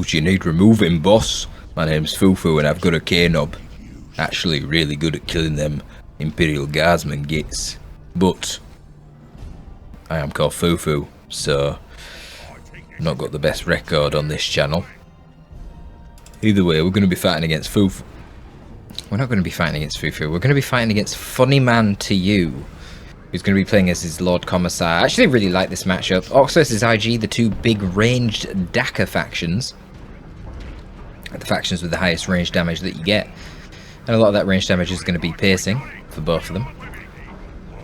tools you need removing, boss. My name's Fufu and I've got a K-knob. Actually really good at killing them Imperial Guardsman gits. But I am called Fufu, so I've not got the best record on this channel. Either way, we're going to be fighting against Fufu. We're not going to be fighting against Fufu, we're going to be fighting against Funnyman2U, who's going to be playing as his Lord Commissar. I actually really like this matchup. Orcs versus IG, the two big ranged Daka factions. The factions with the highest range damage that you get. And a lot of that range damage is going to be piercing for both of them.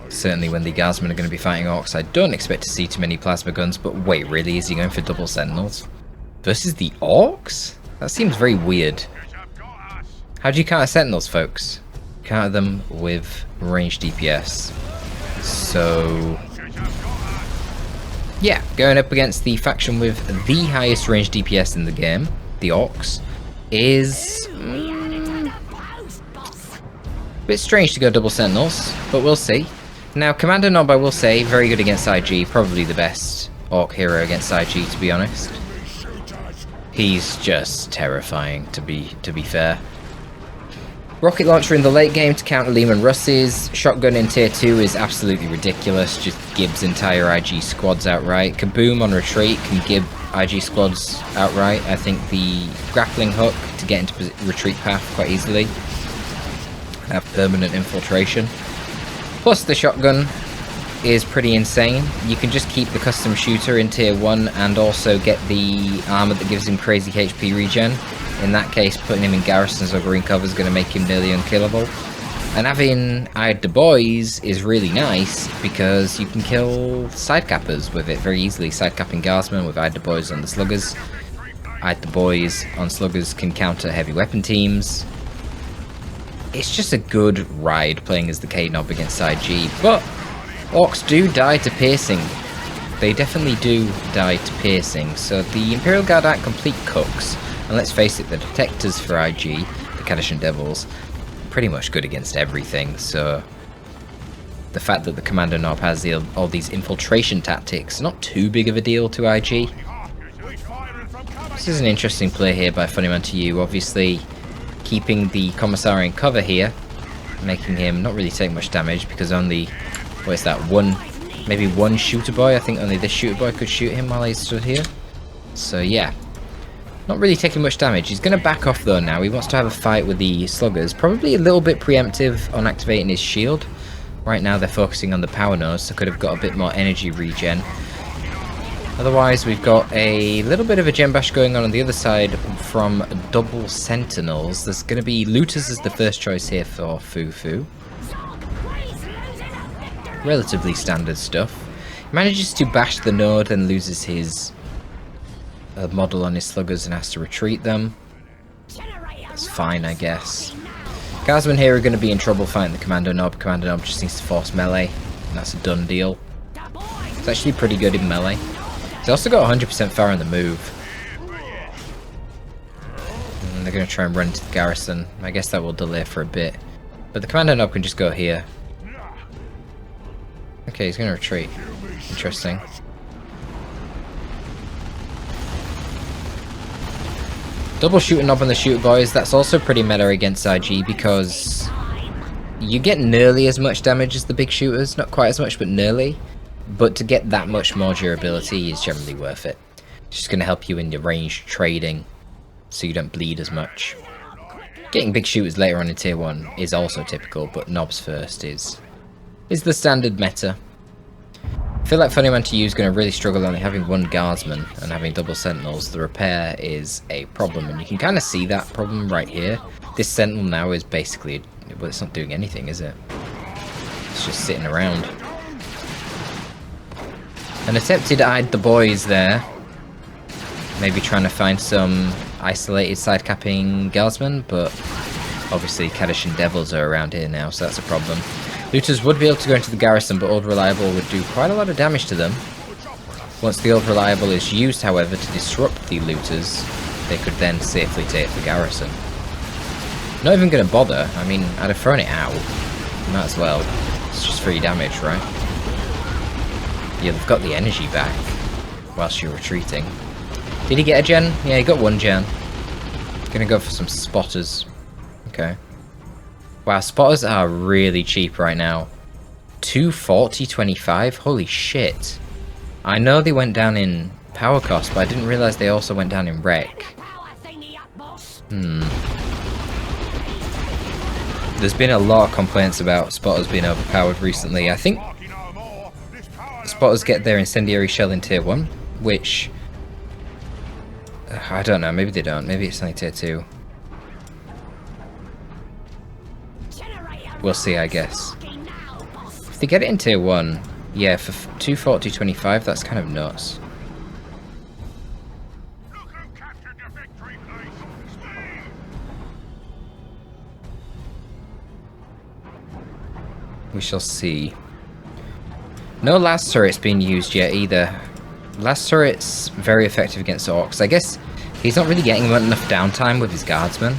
Certainly when the Guardsmen are going to be fighting Orcs, I don't expect to see too many plasma guns, but wait, really? Is he going for double Sentinels? Versus the Orcs? That seems very weird. How do you counter Sentinels, folks? Counter them with ranged DPS. So yeah, going up against the faction with the highest range DPS in the game, the Orcs, is a bit strange to go double Sentinels, but we'll see. Now, Commander Nob, I will say, very good against IG, probably the best Orc hero against IG, to be honest. He's just terrifying, to be fair. Rocket launcher in the late game to counter Lehman Russ's. Shotgun in tier 2 is absolutely ridiculous, just gibs entire IG squads outright. Kaboom on retreat can gib IG squads outright. I think the grappling hook to get into retreat path quite easily. Have permanent infiltration. Plus the shotgun is pretty insane. You can just keep the custom shooter in tier 1 and also get the armor that gives him crazy HP regen. In that case, putting him in garrisons or green cover is going to make him nearly unkillable. And having Eyed the Boys is really nice because you can kill sidecappers with it very easily. Sidecapping Guardsmen with Eyed the Boys on the sluggers. Eyed the Boys on sluggers can counter heavy weapon teams. It's just a good ride playing as the K-Knob against IG, but Orcs do die to piercing. They definitely do die to piercing, so the Imperial Guard aren't complete cooks. And let's face it, the detectors for IG, the Kadashan Devils, are pretty much good against everything, so the fact that the Commander Nob has all these infiltration tactics, not too big of a deal to IG. This is an interesting play here by Funnyman2U, obviously keeping the Commissar in cover here, making him not really take much damage because only, what is that, maybe one shooter boy? I think only this shooter boy could shoot him while he stood here. So yeah, not really taking much damage. He's going to back off though now. He wants to have a fight with the sluggers. Probably a little bit preemptive on activating his shield. Right now they're focusing on the power node, so could have got a bit more energy regen. Otherwise we've got a little bit of a gem bash going on the other side from double Sentinels. There's going to be looters as the first choice here for Fufu. Relatively standard stuff. He manages to bash the node and loses his model on his sluggers and has to retreat them. That's fine, I guess. Guardsmen here are going to be in trouble fighting the Commander Nob. Commander Nob just needs to force melee, and that's a done deal. It's actually pretty good in melee. He's also got 100% fire on the move. And they're going to try and run into the garrison. I guess that will delay for a bit. But the Commander Nob can just go here. Okay, he's going to retreat. Interesting. Double shooter Nob on the shooter boys, that's also pretty meta against IG because you get nearly as much damage as the big shooters, not quite as much but nearly, but to get that much more durability is generally worth it. It's just going to help you in your ranged trading so you don't bleed as much. Getting big shooters later on in tier 1 is also typical, but Nobs first is the standard meta. I feel like Funnyman2U is going to really struggle only having one Guardsman and having double Sentinels. The repair is a problem, and you can kind of see that problem right here. This Sentinel now is basically, well, it's not doing anything, is it? It's just sitting around. An attempted Eyed the Boys there. Maybe trying to find some isolated side-capping Guardsmen, but obviously Kadashan Devils are around here now, so that's a problem. Looters would be able to go into the garrison, but Old Reliable would do quite a lot of damage to them. Once the Old Reliable is used, however, to disrupt the looters, they could then safely take the garrison. Not even going to bother. I mean, I'd have thrown it out. Might as well. It's just free damage, right? Yeah, they've got the energy back whilst you're retreating. Did he get a gen? Yeah, he got 1 gen. Gonna go for some spotters. Okay. Wow, spotters are really cheap right now. 240.25? Holy shit. I know they went down in power cost, but I didn't realise they also went down in wreck. There's been a lot of complaints about spotters being overpowered recently. I think spotters get their incendiary shell in tier 1, which... I don't know, maybe they don't. Maybe it's only tier 2. We'll see, I guess. If they get it in tier 1, yeah, for 240.25, that's kind of nuts. We shall see. No last turret's been used yet either. Last turret's very effective against orcs. I guess he's not really getting enough downtime with his guardsmen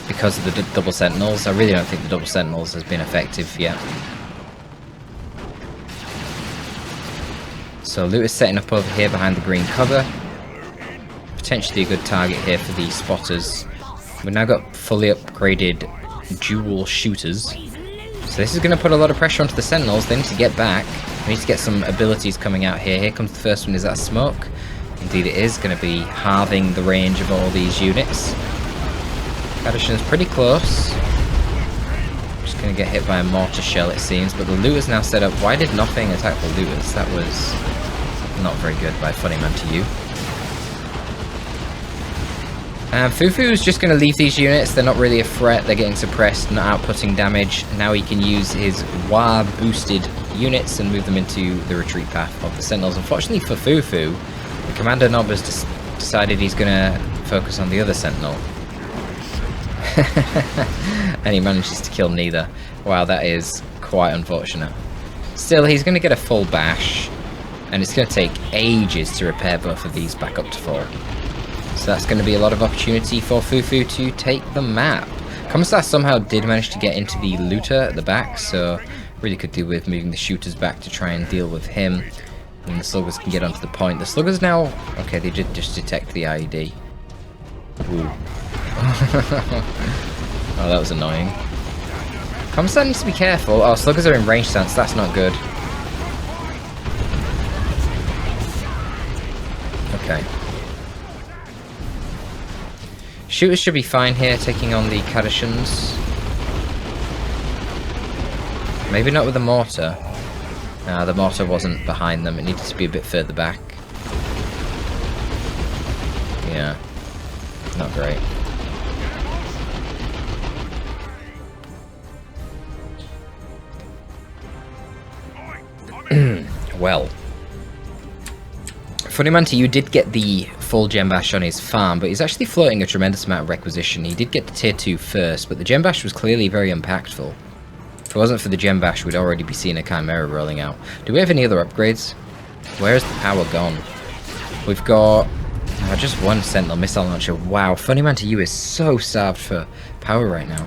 because of the double sentinels. I really don't think the double sentinels has been effective yet. So loot is setting up over here behind the green cover. Potentially a good target here for these spotters. We've now got fully upgraded dual shooters. So this is going to put a lot of pressure onto the sentinels. They need to get back. We need to get some abilities coming out here. Here comes the first one. Is that smoke? Indeed it is. Going to be halving the range of all these units. Kadashin's pretty close. Just going to get hit by a mortar shell, it seems. But the looters now set up. Why did nothing attack the looters? That was not very good by Funnyman2U. Fufu's just going to leave these units. They're not really a threat. They're getting suppressed, not outputting damage. Now he can use his WA boosted units and move them into the retreat path of the sentinels. Unfortunately for Fufu, the commander knob has decided he's going to focus on the other sentinel. And he manages to kill neither. Wow, that is quite unfortunate. Still, he's going to get a full bash, and it's going to take ages to repair both of these back up to full. So that's going to be a lot of opportunity for Fufu to take the map. Commissar somehow did manage to get into the looter at the back, so really could do with moving the shooters back to try and deal with him. And the sluggers can get onto the point. The sluggers now... Okay, they did just detect the IED. Ooh. Oh, that was annoying. Commissar needs to be careful. Oh, sluggers are in range stance. That's not good. Okay. Shooters should be fine here, taking on the Kadashans. Maybe not with the mortar. The mortar wasn't behind them, it needed to be a bit further back. Yeah, not great. Well, Funnyman2U did get the full gem bash on his farm, but he's actually floating a tremendous amount of requisition. He did get to tier 2 first, but the gem bash was clearly very impactful. If it wasn't for the gem bash, we'd already be seeing a chimera rolling out. Do we have any other upgrades? Where's the power gone? We've got just one sentinel missile launcher. Wow, Funnyman2U is so starved for power right now.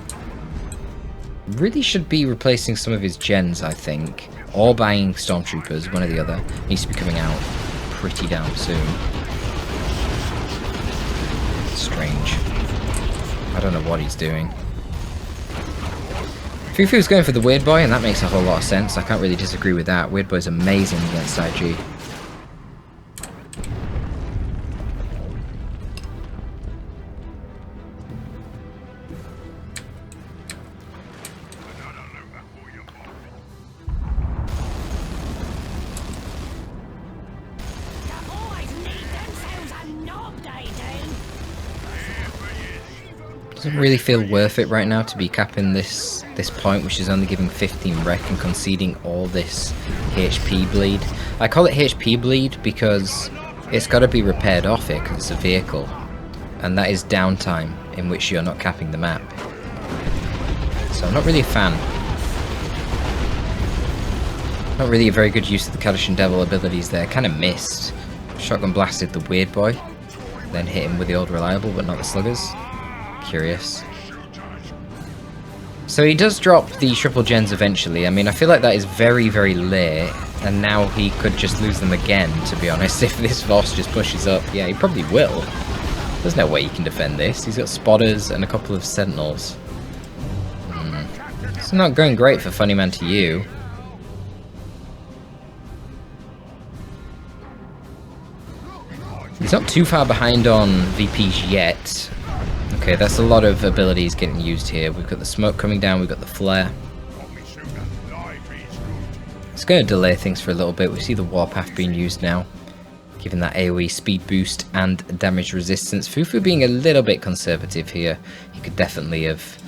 Really should be replacing some of his gens, I think, or buying stormtroopers, one or the other. Needs to be coming out pretty damn soon. Strange. I don't know what he's doing. Fufu's going for the Weirdboy, and that makes a whole lot of sense. I can't really disagree with that. Weirdboy's amazing against IG. Doesn't really feel worth it right now to be capping this point, which is only giving 15 wreck and conceding all this HP bleed. I call it HP bleed because it's got to be repaired off it because it's a vehicle, and that is downtime in which you're not capping the map. So I'm not really a fan. Not really a very good use of the Kadashan Devil abilities there. Kind of missed. Shotgun blasted the Weirdboy, then hit him with the old reliable, but not the sluggers. Curious. So he does drop the triple gens eventually. I mean, I feel like that is very, very late And now he could just lose them again, to be honest, if this Voss just pushes up. Yeah, he probably will. There's no way he can defend this. He's got spotters and a couple of sentinels. It's not going great for Funnyman2U. He's not too far behind on VPs yet. Okay, that's a lot of abilities getting used here. We've got the smoke coming down, we've got the flare. It's going to delay things for a little bit. We see the warpath being used now, giving that AoE speed boost and damage resistance. Fufu being a little bit conservative here. He could definitely have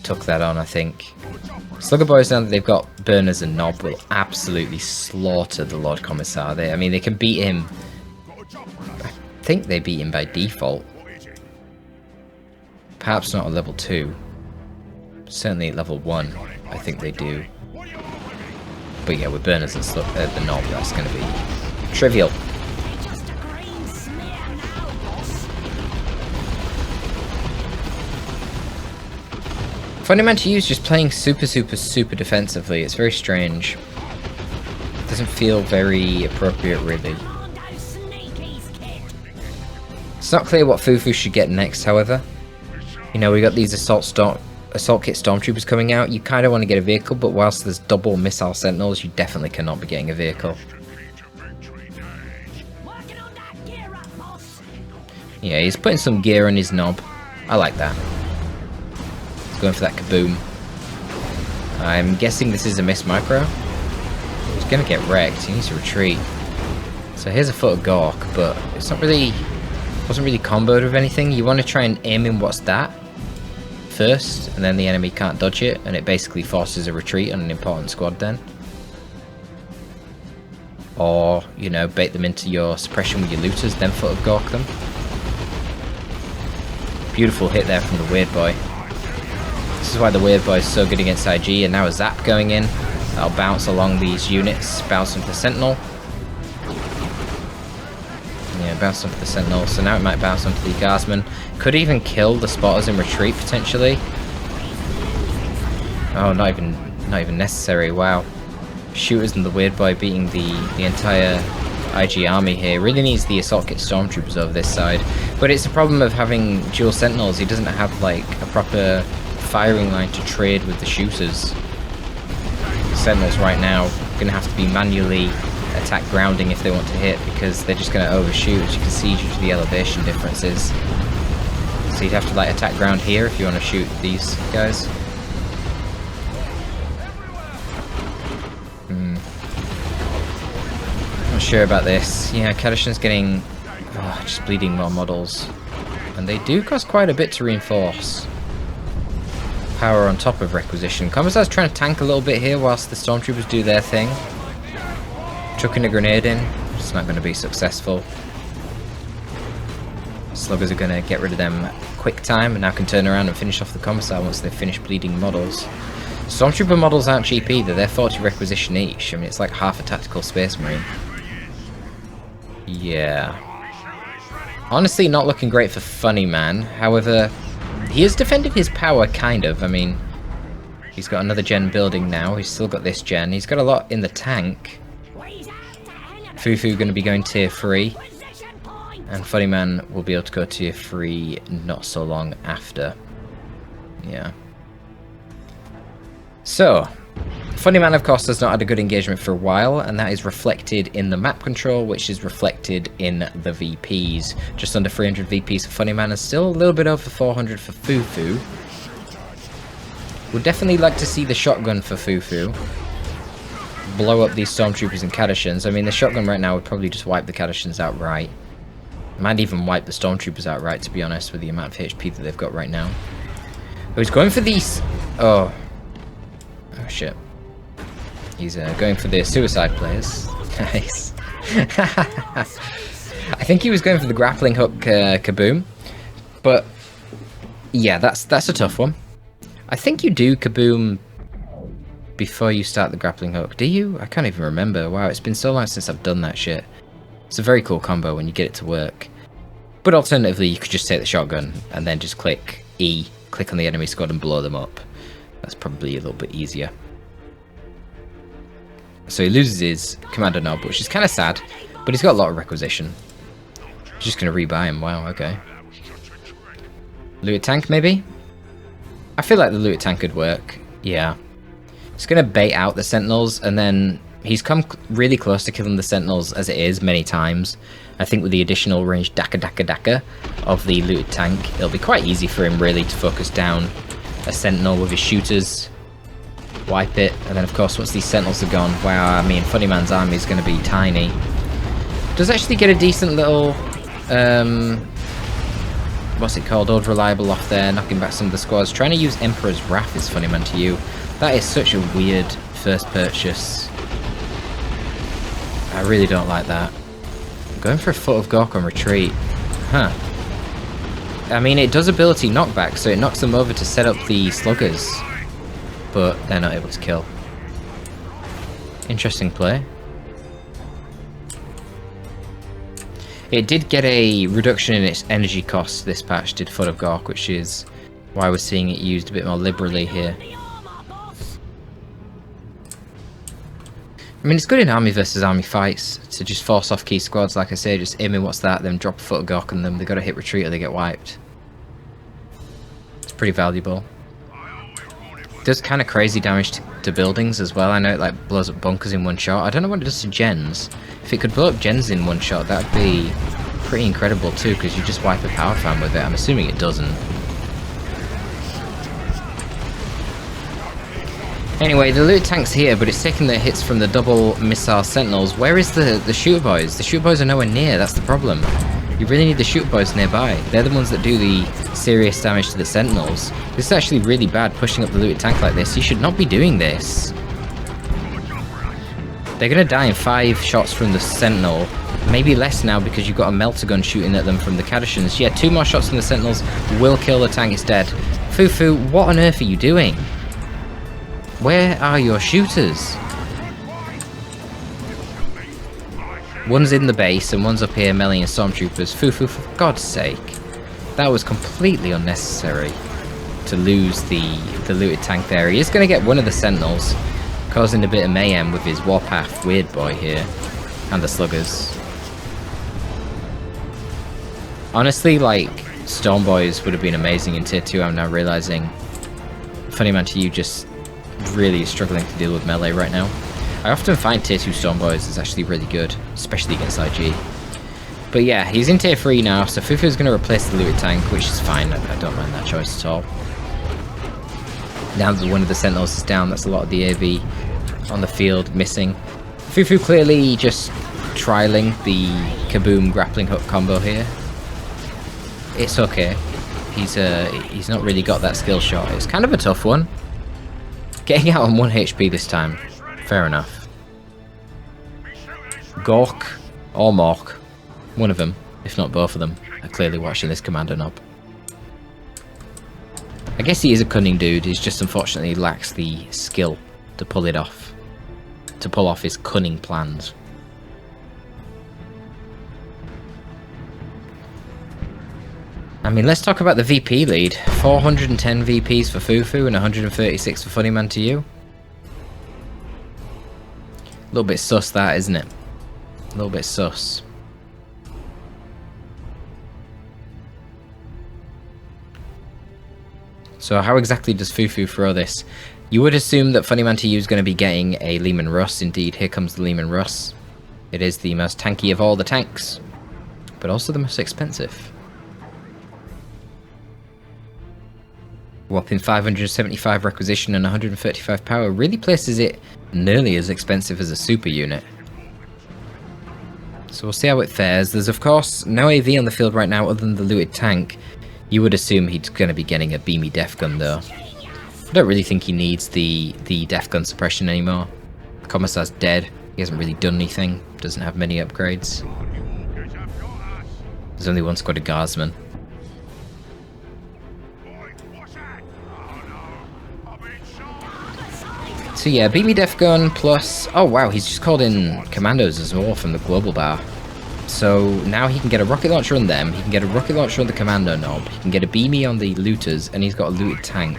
took that on, I think. Slugger Boys, now that they've got burners and knob, will absolutely slaughter the Lord Commissar. I mean, they can beat him. I think they beat him by default. Perhaps not at level 2. Certainly at level 1, I think they do. But yeah, with burners and the knob, that's going to be trivial. Funnyman2U is just playing super defensively. It's very strange. It doesn't feel very appropriate, really. It's not clear what Fufu should get next, however. You know, we got these assault kit stormtroopers coming out. You kind of want to get a vehicle, but whilst there's double missile sentinels, you definitely cannot be getting a vehicle. Yeah, he's putting some gear on his knob. I like that. He's going for that kaboom. I'm guessing this is a miss micro. He's going to get wrecked. He needs to retreat. So here's a foot of Gork, but it's not really... wasn't really comboed with anything. You want to try and aim in what's that first, and then the enemy can't dodge it, and it basically forces a retreat on an important squad then. Or, you know, bait them into your suppression with your looters, then foot of Gork them. Beautiful hit there from the Weirdboy. This is why the Weirdboy is so good against IG, and now a zap going in. That'll bounce along these units, bounce onto the Sentinel. Yeah, bounce onto the Sentinel, so now it might bounce onto the Guardsman. Could even kill the spotters in retreat, potentially. Oh, not even necessary, wow. Shooters and the Weirdboy beating the entire IG army here. Really needs the assault kit stormtroopers over this side. But it's a problem of having dual sentinels. He doesn't have, like, a proper firing line to trade with the shooters. Sentinels right now are going to have to be manually attack grounding if they want to hit, because they're just going to overshoot, as you can see, due to the elevation differences. So you'd have to like attack ground here if you want to shoot these guys. Not sure about this. Yeah, Kadashan's getting just bleeding more models, and they do cost quite a bit to reinforce. Power on top of requisition. Commissar's trying to tank a little bit here whilst the stormtroopers do their thing. Chucking a grenade in, it's not going to be successful. Sluggers are going to get rid of them quick time, and now can turn around and finish off the Commissar once they've finished bleeding models. Stormtrooper models aren't cheap either, they're 40 requisition each. I mean, it's like half a tactical Space Marine. Yeah. Honestly, not looking great for Funnyman. However, he has defended his power, kind of. I mean, he's got another gen building now, he's still got this gen. He's got a lot in the tank. Fufu going to be going tier 3, and Funnyman will be able to go tier 3 not so long after. Yeah. So, Funnyman of course has not had a good engagement for a while, and that is reflected in the map control, which is reflected in the VPs. Just under 300 VPs for Funnyman, and still a little bit over 400 for Fufu. Would definitely like to see the shotgun for Fufu blow up these stormtroopers and Kadashans. I mean, the shotgun right now would probably just wipe the Kadashans outright. Might even wipe the stormtroopers outright, to be honest, with the amount of HP that they've got right now. Oh, he's going for these... Oh shit. He's going for the suicide players. Nice. I think he was going for the grappling hook kaboom. But yeah, that's a tough one. I think you do kaboom before you start the grappling hook. Do you? I can't even remember. Wow, it's been so long since I've done that shit. It's a very cool combo when you get it to work. But alternatively, you could just take the shotgun and then just click E, click on the enemy squad and blow them up. That's probably a little bit easier. So he loses his Commander Knob, which is kind of sad, but he's got a lot of requisition. Just going to rebuy him. Wow, okay. Looted Tank, maybe? I feel like the Looted Tank could work. Yeah. It's going to bait out the Sentinels, and then he's come really close to killing the Sentinels as it is many times. I think with the additional range Daka of the Looted Tank, it'll be quite easy for him really to focus down a Sentinel with his shooters, wipe it, and then of course once these Sentinels are gone, wow, I mean Funnyman's army is going to be tiny. Does actually get a decent little, what's it called, Old Reliable off there, knocking back some of the squads. Trying to use Emperor's Wrath is Funnyman2U. That is such a weird first purchase. I really don't like that. Going for a Foot of Gork on retreat. Huh. I mean, it does ability knockback, so it knocks them over to set up the sluggers. But they're not able to kill. Interesting play. It did get a reduction in its energy cost, this patch did Foot of Gork, which is why we're seeing it used a bit more liberally here. I mean, it's good in army versus army fights to just force off key squads, like I say, just aim in what's that, then drop a Foot of Gork on them. They got to hit retreat or they get wiped. It's pretty valuable. It does kind of crazy damage to buildings as well. I know it like blows up bunkers in one shot. I don't know what it does to gens. If it could blow up gens in one shot, that would be pretty incredible too, because you just wipe a power fan with it. I'm assuming it doesn't. Anyway, the Looted Tank's here, but it's taking the hits from the double missile Sentinels. Where is the Shooter Boys? The Shooter Boys are nowhere near, that's the problem. You really need the Shooter Boys nearby. They're the ones that do the serious damage to the Sentinels. This is actually really bad, pushing up the Looted Tank like this. You should not be doing this. They're going to die in 5 shots from the Sentinel. Maybe less now because you've got a melter gun shooting at them from the Cadishans. Yeah, 2 more shots from the Sentinels will kill the tank, it's dead. Fufu, what on earth are you doing? Where are your shooters? One's in the base and one's up here meleeing stormtroopers. Fufu, for God's sake. That was completely unnecessary to lose the looted tank there. He is going to get one of the Sentinels, causing a bit of mayhem with his Warpath Weirdboy here. And the sluggers. Honestly, like, Storm Boys would have been amazing in tier 2, I'm now realizing. Funnyman2U just really is struggling to deal with melee right now. I often find tier 2 Storm Boys is actually really good, especially against IG. But yeah, he's in tier 3 now, so Fufu's going to replace the looted tank, which is fine, I don't mind that choice at all. Now that one of the Sentinels is down, that's a lot of the AV on the field missing. Fufu clearly just trialing the Kaboom grappling hook combo here. It's okay. He's not really got that skill shot. It's kind of a tough one. Getting out on 1 HP this time. Fair enough. Gork or Mork, one of them, if not both of them, are clearly watching this commander knob. I guess he is a cunning dude, he just unfortunately lacks the skill to pull it off. To pull off his cunning plans. I mean, let's talk about the VP lead. 410 VPs for Fufu and 136 for Funnyman2U. A little bit sus that, isn't it? A little bit sus. So how exactly does Fufu throw this? You would assume that Funnyman2U is going to be getting a Lehman Russ. Indeed, here comes the Lehman Russ. It is the most tanky of all the tanks, but also the most expensive. Whopping 575 requisition and 135 power really places it nearly as expensive as a super unit. So we'll see how it fares. There's of course no AV on the field right now other than the looted tank. You would assume he's going to be getting a beamy def gun though. I don't really think he needs the def gun suppression anymore. Commissar's dead. He hasn't really done anything. Doesn't have many upgrades. There's only one squad of guardsmen. So yeah, beat me def gun plus... Oh wow, he's just called in commandos as well from the global bar. So now he can get a rocket launcher on them, he can get a rocket launcher on the commando knob, he can get a beamy on the looters, and he's got a looted tank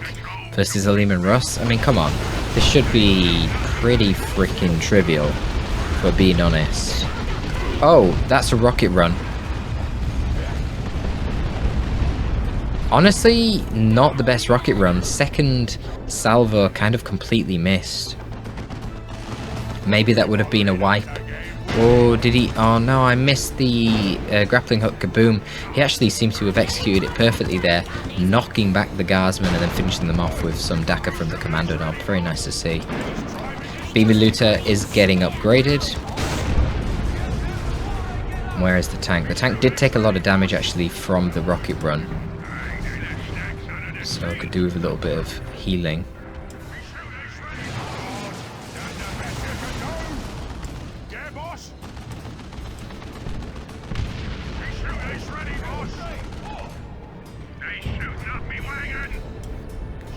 versus a Lehman Russ. I mean, come on. This should be pretty freaking trivial, if we're being honest. Oh, that's a rocket run. Honestly, not the best rocket run. Second salvo kind of completely missed. Maybe that would have been a wipe. Oh, did he? Oh no, I missed the grappling hook. Kaboom. He actually seemed to have executed it perfectly there, knocking back the guardsmen and then finishing them off with some daka from the commando knob. Very nice to see. Beamy Looter is getting upgraded. Where is the tank? The tank did take a lot of damage actually from the rocket run. So I could do with a little bit of healing.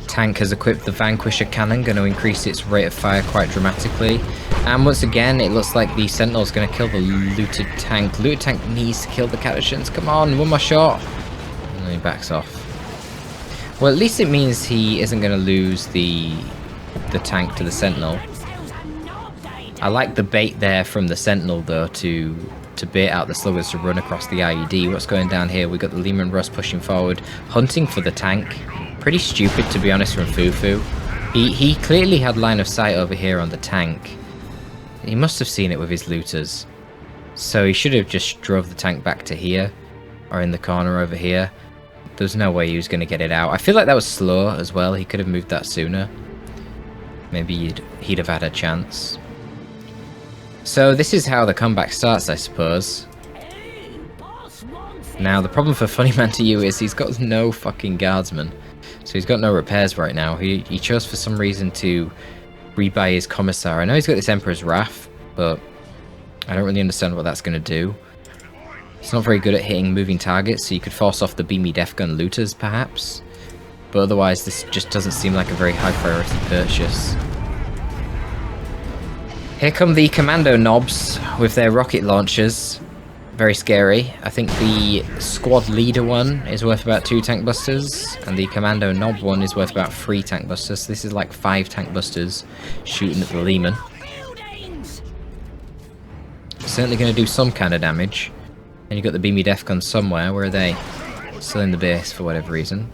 Tank has equipped the Vanquisher cannon, going to increase its rate of fire quite dramatically. And once again, it looks like the Sentinel's going to kill the looted tank. Looted tank needs to kill the Catachans. Come on, one more shot. And he backs off. Well, at least it means he isn't going to lose the tank to the Sentinel. I like the bait there from the Sentinel, though, to bait out the sluggers to run across the IED. What's going down here? We've got the Lehman Russ pushing forward, hunting for the tank. Pretty stupid, to be honest, from Fufu. He clearly had line of sight over here on the tank. He must have seen it with his looters. So he should have just drove the tank back to here, or in the corner over here. There's no way he was going to get it out. I feel like that was slow as well. He could have moved that sooner. Maybe he'd have had a chance. So this is how the comeback starts, I suppose. Now, the problem for Funnyman2U is he's got no fucking guardsmen. So he's got no repairs right now. He chose for some reason to rebuy his Commissar. I know he's got this Emperor's Wrath, but I don't really understand what that's going to do. It's not very good at hitting moving targets, so you could force off the Beamy Death Gun looters, perhaps. But otherwise, this just doesn't seem like a very high priority purchase. Here come the Commando Knobs with their rocket launchers. Very scary. I think the squad leader one is worth about 2 tank busters, and the Commando Knob one is worth about 3 tank busters. So this is like 5 tank busters shooting at the Lehman. Certainly going to do some kind of damage. And you've got the Beamy Death Gun somewhere. Where are they? Still in the base for whatever reason.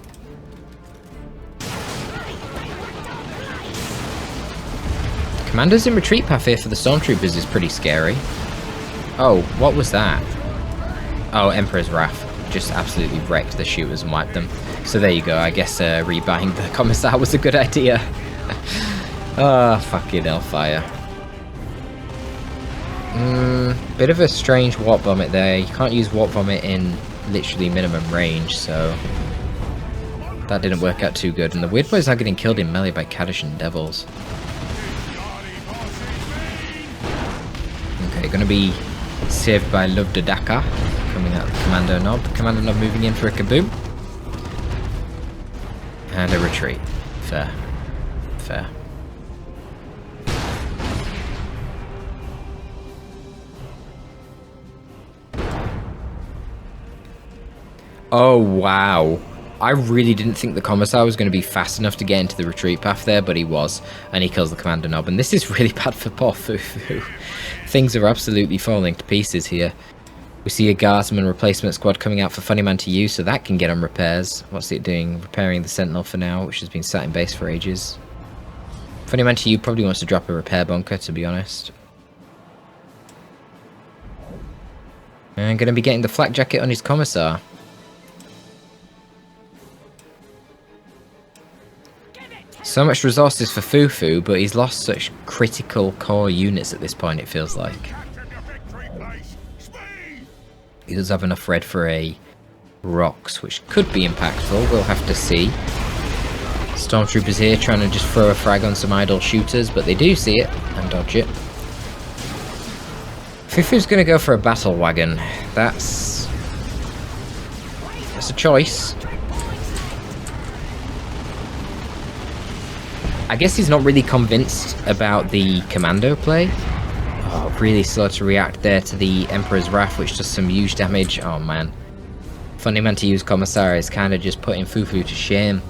Commanders in retreat path here for the Stormtroopers is pretty scary. Oh, what was that? Oh, Emperor's Wrath. Just absolutely wrecked the shooters and wiped them. So there you go. I guess rebuying the Commissar was a good idea. Oh, fucking hellfire. Bit of a strange Warp Vomit there. You can't use Warp Vomit in literally minimum range, so that didn't work out too good. And the Weirdboys are getting killed in melee by Kadishan Devils. Okay, gonna be saved by Love the Daka, coming out of the Commando Knob. Commando Knob moving in for a kaboom. And a retreat. Fair. Fair. Oh, wow. I really didn't think the Commissar was going to be fast enough to get into the retreat path there, but he was. And he kills the Commander Knob. And this is really bad for poor Fufu. Things are absolutely falling to pieces here. We see a Guardsman replacement squad coming out for Funnyman2U, so that can get on repairs. What's it doing? Repairing the Sentinel for now, which has been sat in base for ages. Funnyman2U probably wants to drop a repair bunker, to be honest. And going to be getting the flak jacket on his Commissar. So much resources for Fufu, but he's lost such critical core units at this point, it feels like. He does have enough red for a Rocks, which could be impactful, we'll have to see. Stormtroopers here trying to just throw a frag on some idle shooters, but they do see it and dodge it. Fufu's going to go for a battle wagon. That's a choice. I guess he's not really convinced about the commando play. Oh, really slow to react there to the Emperor's Wrath, which does some huge damage. Oh man. Funnyman2U's Commissar is kind of just putting Fufu to shame.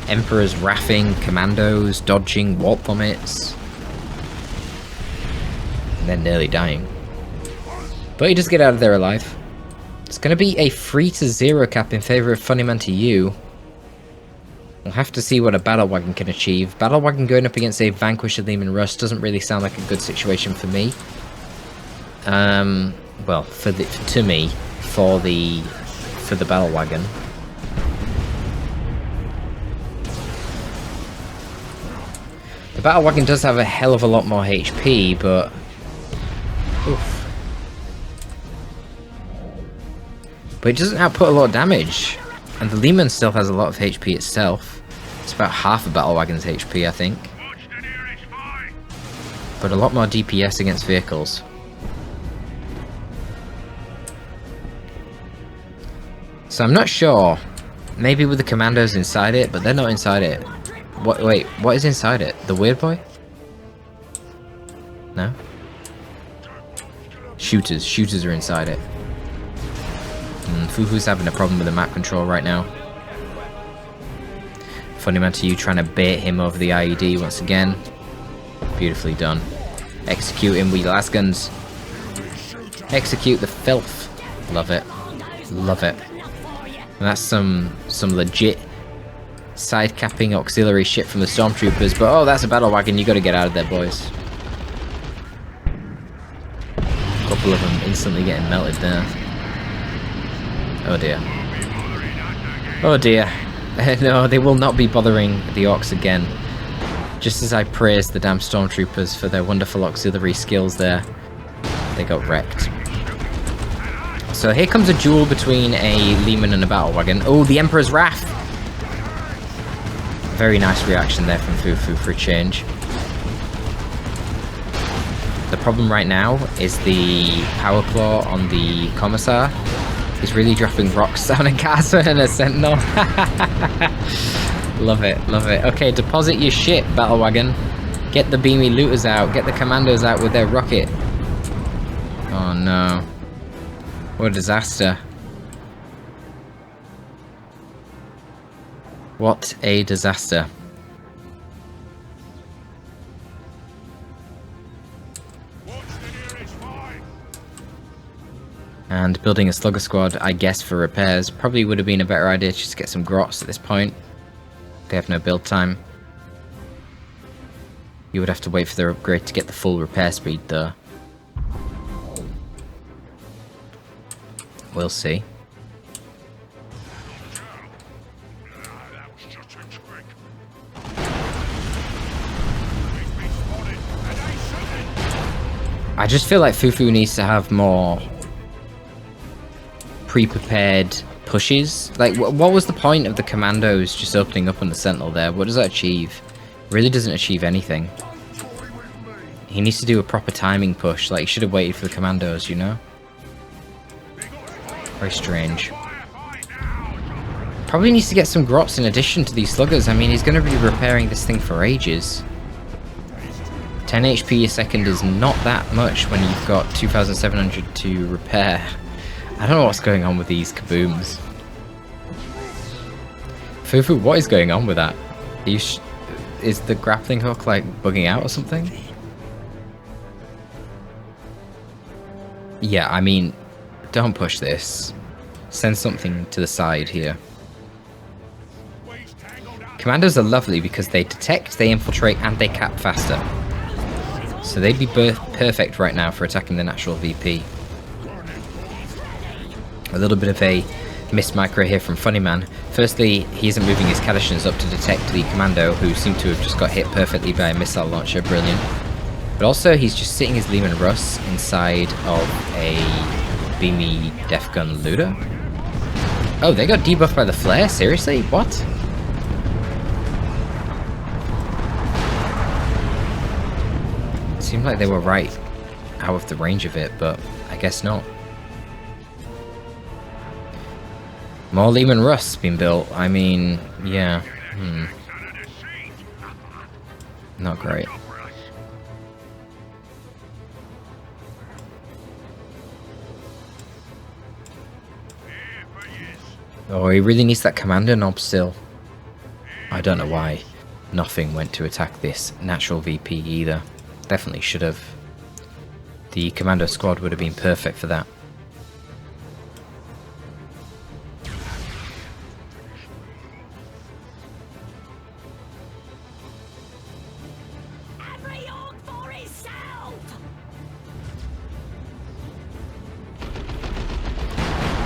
Emperor's wrathing, commandos, dodging, warp vomits. And then nearly dying. But he does get out of there alive. It's going to be a 3-0 cap in favour of Funnyman2U. We'll have to see what a Battle Wagon can achieve. Battle Wagon going up against a Vanquisher Lehman Russ doesn't really sound like a good situation for me. Well, for the Battle Wagon. The Battle Wagon does have a hell of a lot more HP, but... Oof. But it doesn't output a lot of damage. And the Lehman still has a lot of HP itself. It's about half a Battle Wagon's HP, I think. But a lot more DPS against vehicles. So I'm not sure. Maybe with the commandos inside it, but they're not inside it. What? Wait, what is inside it? The Weirdboy? No? Shooters. Shooters are inside it. Fufu's having a problem with the map control right now. Funnyman2U trying to bait him over the IED once again. Beautifully done. Execute him with las guns. Execute the filth. Love it. Love it. And that's some legit side capping auxiliary shit from the stormtroopers. But oh, that's a battle wagon. You got to get out of there, boys. A couple of them instantly getting melted there. Oh dear. Oh dear. No, they will not be bothering the orcs again. Just as I praised the damn stormtroopers for their wonderful auxiliary skills there, they got wrecked. So here comes a duel between a Lehman and a battle wagon. Oh, the Emperor's Wrath! Very nice reaction there from Fufu for a change. The problem right now is the Power Claw on the Commissar. He's really dropping rocks down a Gaza and a Sentinel. Love it, love it. Okay, deposit your shit, Battle Wagon. Get the beamy looters out. Get the commandos out with their rocket. Oh no. What a disaster. What a disaster. And building a slugger squad, I guess, for repairs probably would have been a better idea just to get some grots at this point. They have no build time. You would have to wait for their upgrade to get the full repair speed though. We'll see. I just feel like Fufu needs to have more pre-prepared pushes. Like, what was the point of the commandos just opening up on the Sentinel there? What does that achieve? It really doesn't achieve anything. He needs to do a proper timing push. Like, he should have waited for the commandos, you know? Very strange. Probably needs to get some grots in addition to these sluggers. I mean, he's going to be repairing this thing for ages. 10 HP a second is not that much when you've got 2,700 to repair. I don't know what's going on with these kabooms. Fufu, what is going on with that? Is the grappling hook like bugging out or something? Yeah, I mean, don't push this. Send something to the side here. Commandos are lovely because they detect, they infiltrate, and they cap faster. So they'd be perfect right now for attacking the natural VP. A little bit of a missed micro here from Funnyman. Firstly, he isn't moving his Kadashins up to detect the commando, who seem to have just got hit perfectly by a missile launcher. Brilliant. But also, he's just sitting his Lehman Russ inside of a beamy Def Gun looter. Oh, they got debuffed by the flare? Seriously? What? It seemed like they were right out of the range of it, but I guess not. More Lehman Russ being built. I mean, yeah. Not great. Oh, he really needs that commander knob still. I don't know why nothing went to attack this natural VP either. Definitely should have. The commando squad would have been perfect for that.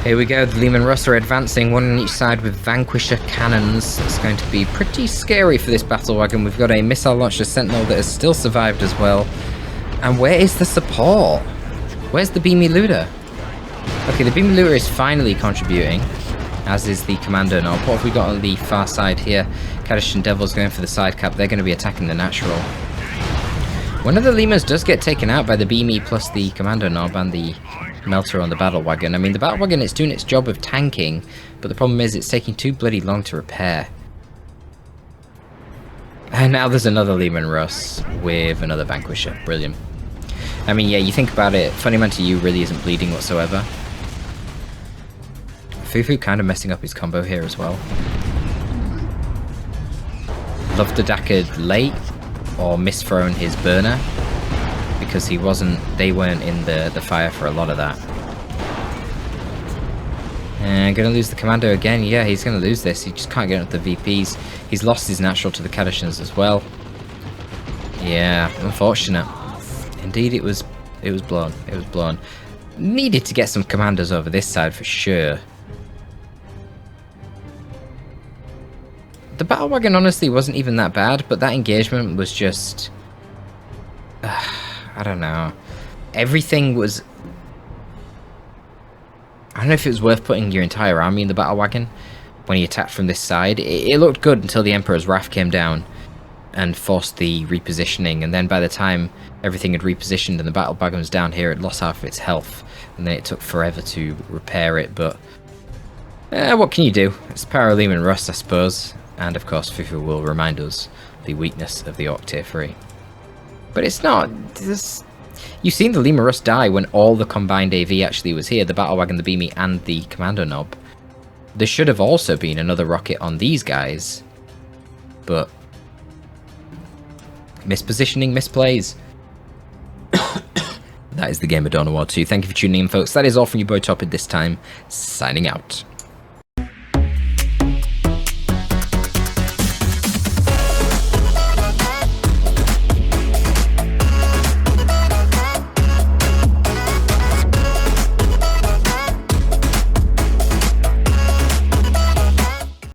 Here we go, the Leman Russ are advancing, one on each side with Vanquisher cannons. It's going to be pretty scary for this battle wagon. We've got a missile launcher Sentinel that has still survived as well. And where is the support? Where's the Beamy Looter? Okay, the Beamy Looter is finally contributing, as is the Commando Knob. What have we got on the far side here? Kaddish and Devil's going for the side cap. They're going to be attacking the natural. One of the Lemurs does get taken out by the Beamy plus the Commando Knob and the Melter on the battle wagon. I mean, the battle wagon is doing its job of tanking, but the problem is it's taking too bloody long to repair. And now there's another Leman Russ with another Vanquisher. Brilliant. I mean, yeah, you think about it, Funnyman2U really isn't bleeding whatsoever. Fufu kind of messing up his combo here as well. Loved the Dakard late, or misthrown his burner, because they weren't in the fire for a lot of that. And gonna lose the commando again. Yeah, he's gonna lose this. He just can't get up the VPs. He's lost his natural to the Kaddishans as well. Yeah, unfortunate. Indeed, it was blown. It was blown. Needed to get some commandos over this side for sure. The battle wagon honestly wasn't even that bad, but that engagement was just... I don't know. Everything was... I don't know if it was worth putting your entire army in the battle wagon when he attacked from this side. It looked good until the Emperor's Wrath came down and forced the repositioning, and then by the time everything had repositioned and the battle wagon was down here, it lost half of its health, and then it took forever to repair it, but... what can you do? It's power of Leman Russ, I suppose. And of course, Fufu will remind us the weakness of the Orc Tier 3. But it's not... You've seen the Leman Russ die when all the combined AV actually was here. The Battle Wagon, the Beamy, and the Commando Knob. There should have also been another rocket on these guys. But... mispositioning, misplays. That is the game of Dawn of War 2. Thank you for tuning in, folks. That is all from your boy Torpid this time. Signing out.